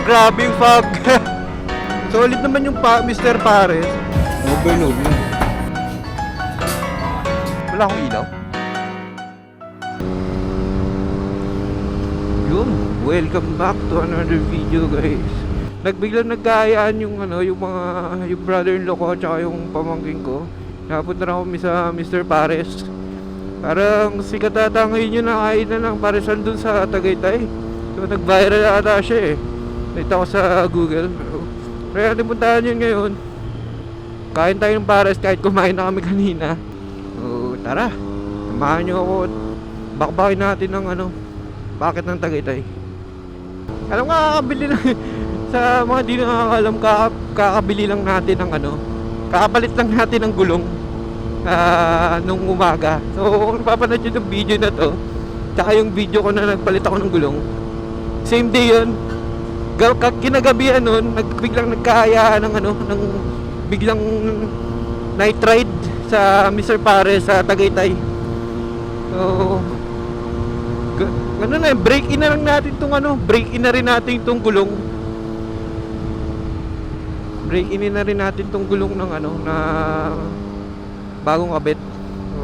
Grabe yung fog. Solid naman yung Mr. Pares. Overload na. Wala akong ilaw. Yun, welcome back to another video, guys. Biglang nagkayaan yung yung brother-in-law ko at saka yung pamangking ko. Napunta na kami sa Mr. Pares. Parang sikat ata ngayon yung nakain na ng paresan dun sa Tagaytay. So nag-viral ata siya eh. Nakita ko sa Google. Kaya napuntahan yun ngayon. Kain tayo ng pares kahit kumain na kami kanina. So tara, samahan nyo ako. Bakbakin natin ng bakit ng Tagaytay. Alam nga, kakabili lang. Sa mga di nakakalam, kakabili lang natin ng kakapalit lang natin ng gulong nung umaga. So kung napapanood nyo yung video na to, tsaka yung video ko na nagpalit ako ng gulong, same day yun. Kinagabihan nun, biglang nagkahayaan ng biglang night ride sa Mr. Pares sa Tagaytay. So break in na lang natin tong break in na rin natin tong gulong. Break in na rin natin tong gulong ng na bagong kabit. So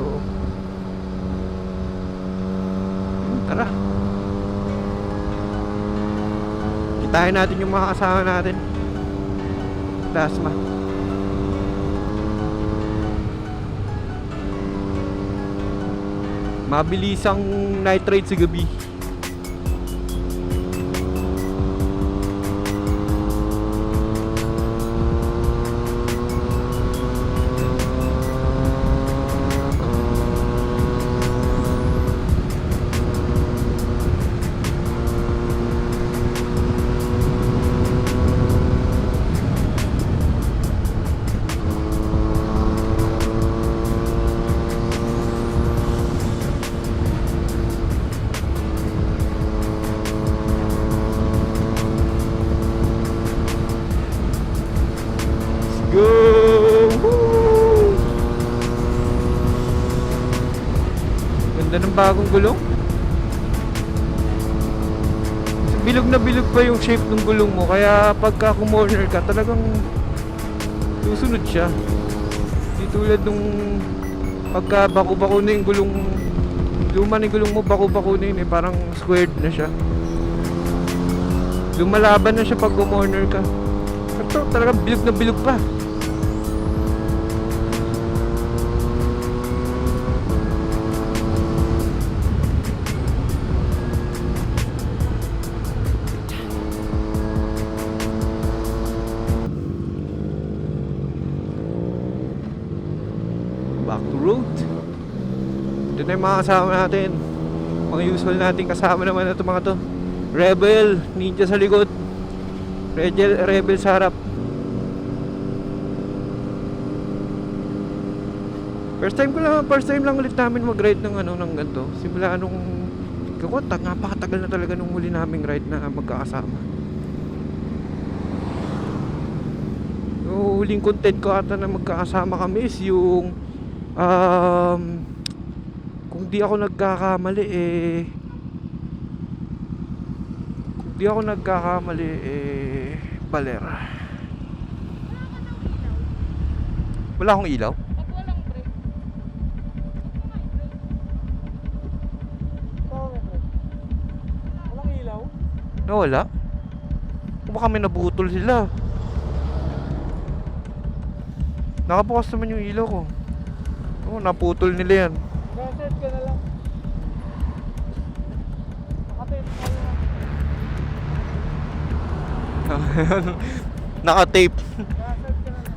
tara. Kitahin natin yung mga kasama natin. Dasma. Mabilisang night ride sa gabi. Go! Woo! Ganda ng bagong gulong. Bilog na bilog pa yung shape ng gulong mo, kaya pagka kumorner ka talagang susunod siya. Di tulad nung pagka bako-bako na yung gulong, luma na yung gulong mo, bako-bako na yun eh, parang squared na siya. Lumalaban na siya pag kumorner ka. Ito talagang bilog na bilog pa. Back to road. Ito na yung mga kasama natin. Mga usual natin kasama naman na ito mga to. Rebel, Ninja sa likod, Rebel sa harap. First time lang ulit namin mag-ride ng ng ganito. Simula nung napakatagal na talaga nung huli naming ride na magkakasama. Huling content ko ata na magkakasama kami is yung kung di ako nagkakamali Baler. Wala akong ilaw. Walang ilaw? Wala. Kung baka may nabutol sila. Nakabukas naman yung ilaw ko. Naputol nila yan. Reset ka na lang. Nakatape ka na. Naka-tape. Reset ka na lang.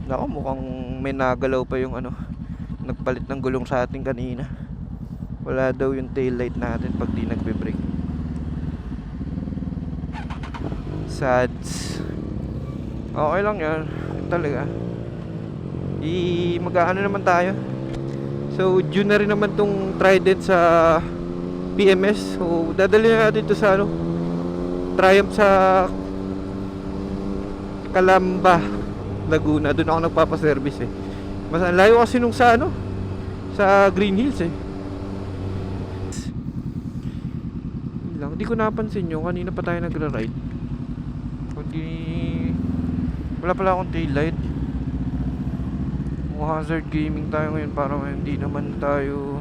Nako, mukhang may nagalaw pa yung nagpalit ng gulong sa atin kanina. Wala daw yung taillight natin pag di nagbe-brake. Sads. Okay lang yan. Talaga. Mag-aano naman tayo. So June na rin naman tong Trident sa PMS. So dadalhin natin ito sa Triumph sa Calamba, Laguna. Doon ako nagpapaservice eh. Mas layo kasi nung sa sa Green Hills eh. lang. Hindi ko napansin nyo, kanina pa tayo nagra-ride. Kundi wala pala akong taillight. Hazard gaming tayo ngayon para hindi naman tayo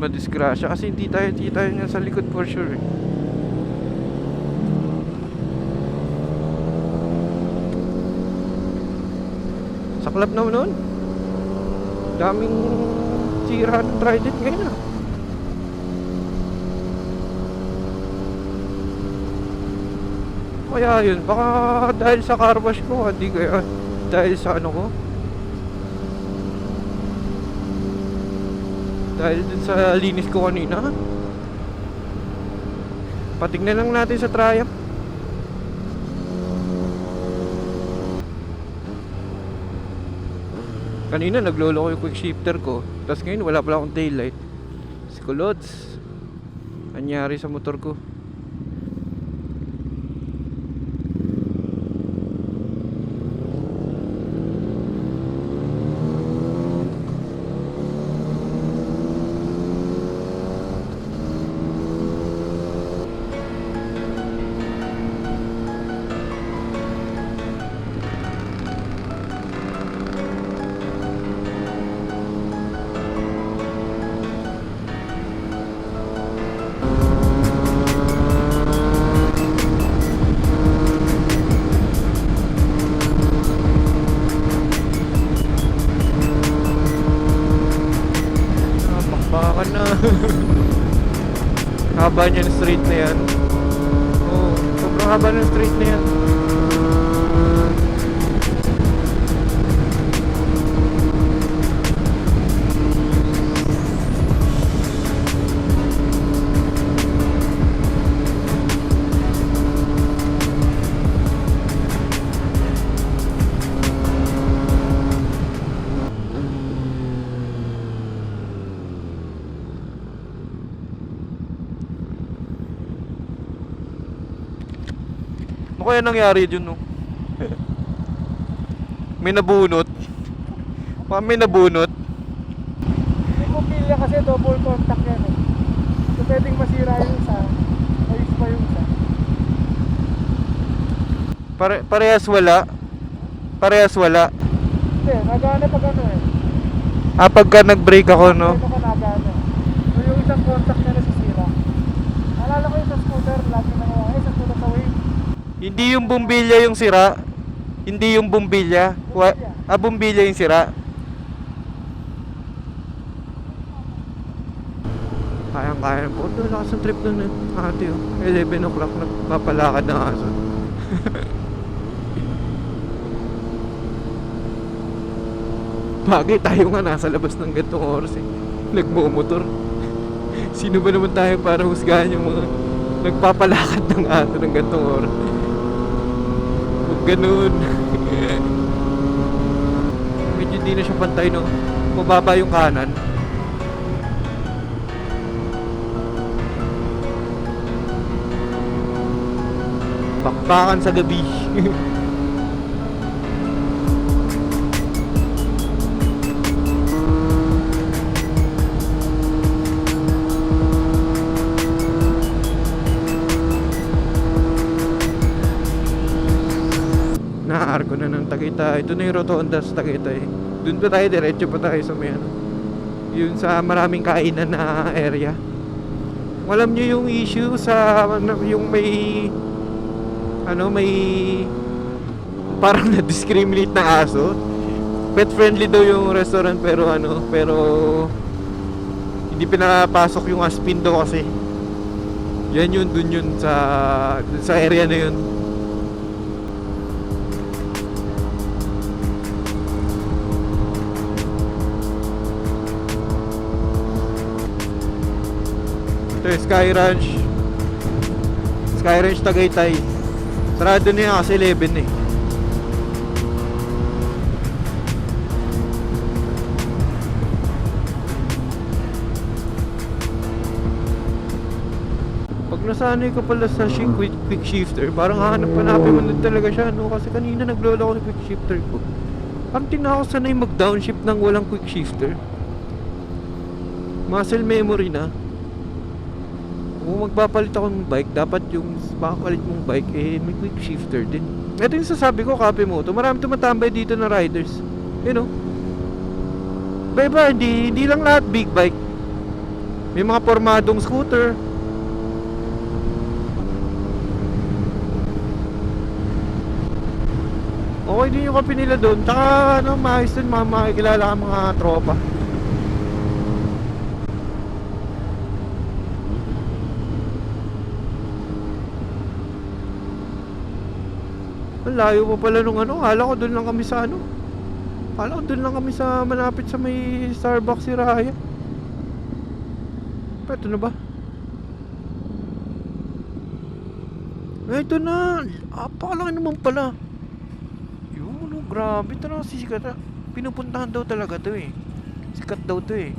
madisgrasya kasi hindi tayo niya sa likod for sure eh. Saklap naman nun. Daming sira ng Trident ngayon ah. Kaya yun, baka dahil sa car wash ko, hindi kaya dahil sa ko. Dahil dun sa linis ko kanina. Patignan lang natin sa Triumph. Kanina naglolo ko yung quick shifter ko, tapos ngayon wala pala akong taillight. Sikulods. Anyari sa motor ko. Bakbakan na. Haba niya ng street na yan. Oo, sobrang haba ng street na yan. Ano kaya nangyari dun no? May nabunot. Baka may nabunot. May pumilya kasi double contact yan eh. So pwedeng masira yung isa, ayos pa yung isa. Parehas wala. Parehas wala. Hindi, nagana pag ano eh. Pagka nag-brake ako no. Ano ka nagana. So yung isang contact na nasisira. Alala ko yung sa scooter, lagi na sa scooter sa wave. Hindi yung bumbilya yung sira. Hindi yung bumbilya. Bumbilya yung sira. Kayang-kaya po. Doon lakas ng trip doon eh. Ate oh. 11 o'clock nagpapalakad ng aso. Bagay tayo nga nasa labas ng gantong oras eh. Nagmumotor. Sino ba naman tayo para husgahan yung mga nagpapalakad ng aso ng gantong oras? Ganun. Medyo di na siya pantay no. Mababa yung kanan. Bakbakan sa gabi. Naarko na ng Tagaytay. Ito na yung rotonda sa Tagaytay. Doon pa tayo, diretso pa tayo sa may yun sa maraming kainan na area. Alam nyo yung issue sa yung may may parang na-discriminate na aso. Pet friendly daw yung restaurant pero hindi pinapasok yung aspin daw kasi. Yan yun, dun yun sa area na yun. Ito yung Sky Ranch Tagaytay. Sarado na yan kasi 11 eh. Pag nasanay ka pala sa quick shifter, parang hanapin mo na talaga siya no? Kasi kanina naglolo ako ng quick shifter ko. Parang tinako sanay mag downshift ng walang quick shifter. muscle memory na. Kung magpapalit ako ng bike, dapat yung makapalit mong bike eh may quick shifter din. Ito yung sasabi ko, Kape Moto, marami tumatambay dito na riders. You know, iba, hindi lang lahat big bike. May mga pormadong scooter. Okay din yung kape nila doon. Tsaka ano, maayos din, makikilala ka mga tropa. Ang layo pa pala nung ano. Kala ko doon lang kami sa ano. Kala ko doon lang kami sa malapit sa may Starbucks si Raya. Pa, ito na ba? Eh, ito na. Apakalaki naman pala. Yun, oh, grabe. Ito na, sisikat na. Pinupuntahan daw talaga to eh. Sikat daw to eh.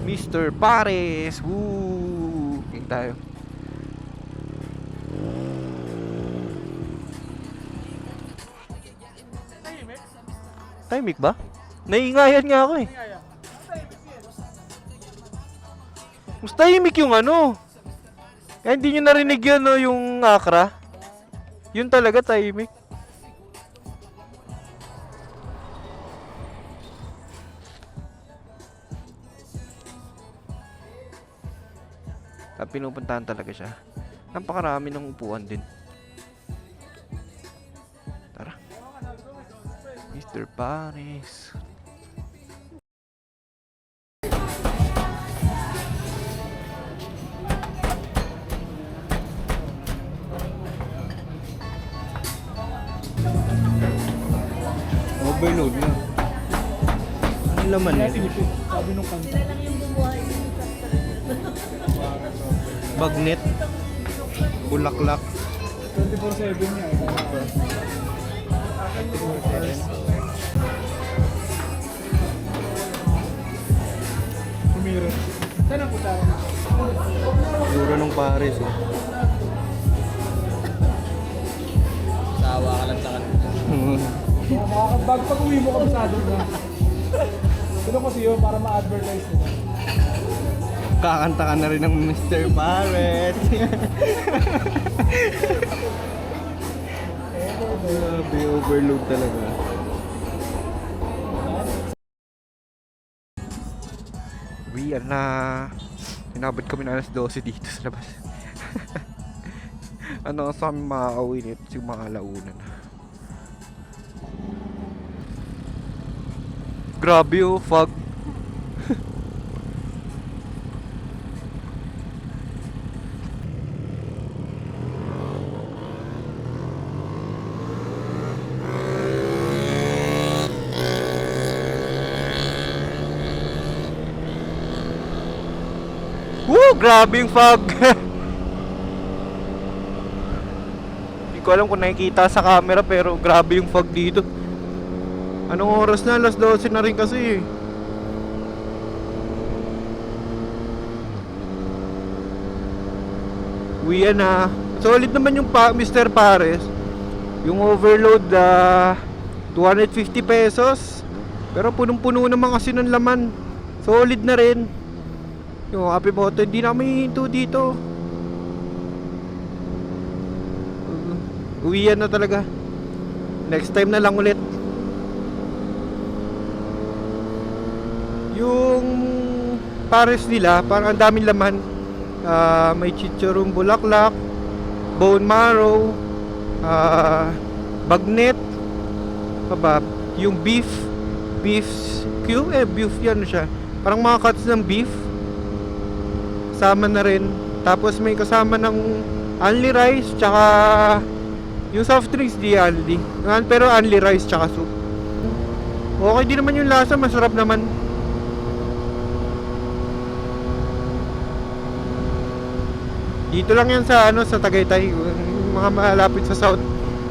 Mr. Pares. Woo! King tayo. Timing ba? Naiingayan nga ako eh. Mas tahimik yung ano. Kaya hindi nyo narinig yun, no, yung akra. Yun talaga tahimik. Pinupuntahan talaga siya. Napakarami ng upuan din. Tara. Mr. Paris. Overload na. Ano laman eh? Sabi nung kanta. Bagnet. Bulaklak. 24/7 niya. Pumirot. Saan ang putara? Duro ng Paris eh. Sawa ka lang sa kanila. Makakabag pag uwi mo kabisado na. Sino kasi yun para ma-advertise nila. Kakanta ka na rin ng Mr. Barrett. Grabe, overload talaga. Uwian na. Inabot kami na alas 12 dito sa labas. Ano sa amin makakauwi nito? Yung mga alauna na. Grabe oh, fog. Woo! Grabe yung fog! Hindi ko alam kung nakikita sa camera pero grabe yung fog dito. Anong oras na? Alas 12 na rin kasi eh. Uwian na. Solid naman yung Mr. Pares. Yung overload 250 pesos. Pero punong-puno naman kasi ng laman. Solid na rin. Yung Kape Moto, hindi na kami hinto dito. Uwian na talaga. Next time na lang ulit. Yung Pares nila, parang ang daming laman. May chicharon bulaklak, bone marrow, bagnet, yung beef cube, beef yan siya. Parang mga cuts ng beef. Kasama na rin. Tapos may kasama ng only rice tsaka yung soft drinks di only. Pero only rice tsaka soup. Okay din naman yung lasa, masarap naman. Dito lang yan sa sa Tagaytay, mga malapit sa south.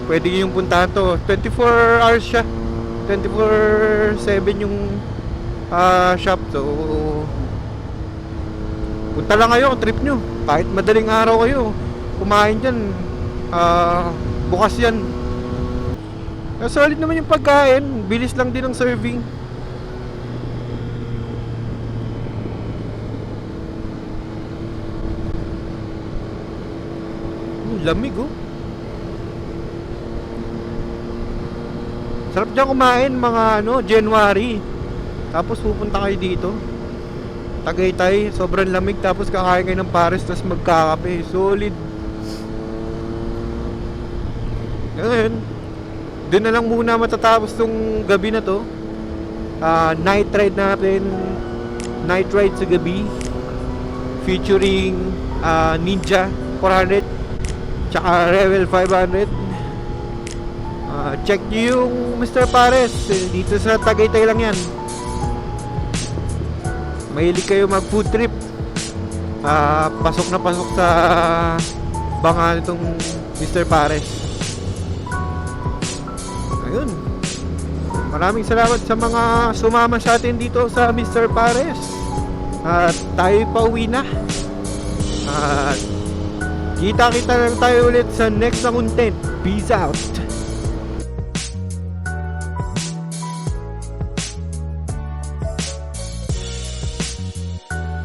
Pwede yung puntahan to. 24 hours siya. 24/7 yung shop. So punta lang kayo, trip nyo. Kahit madaling araw kayo, kumain dyan, bukas yan. Solid naman yung pagkain. Bilis lang din ang serving. lamig oh. Sarap dyan kumain mga January. Tapos pupunta kayo dito. Tagaytay, sobrang lamig. Tapos kakain kayo ng pares, tapos magkakape. Solid. Ngayon, doon na lang muna matatapos tong gabi na to. Night ride natin. Night ride sa gabi. Featuring Ninja 400 tsaka Rebel 500. Check nyo yung Mr. Pares. Dito sa Tagaytay lang yan. Mahilig kayo mag food trip. Pasok na pasok sa banga nitong Mr. Pares. Ayun. Maraming salamat sa mga sumama sa atin dito sa Mr. Pares. At tayo pauwi na. At kita-kita lang tayo ulit sa next na content. Peace out.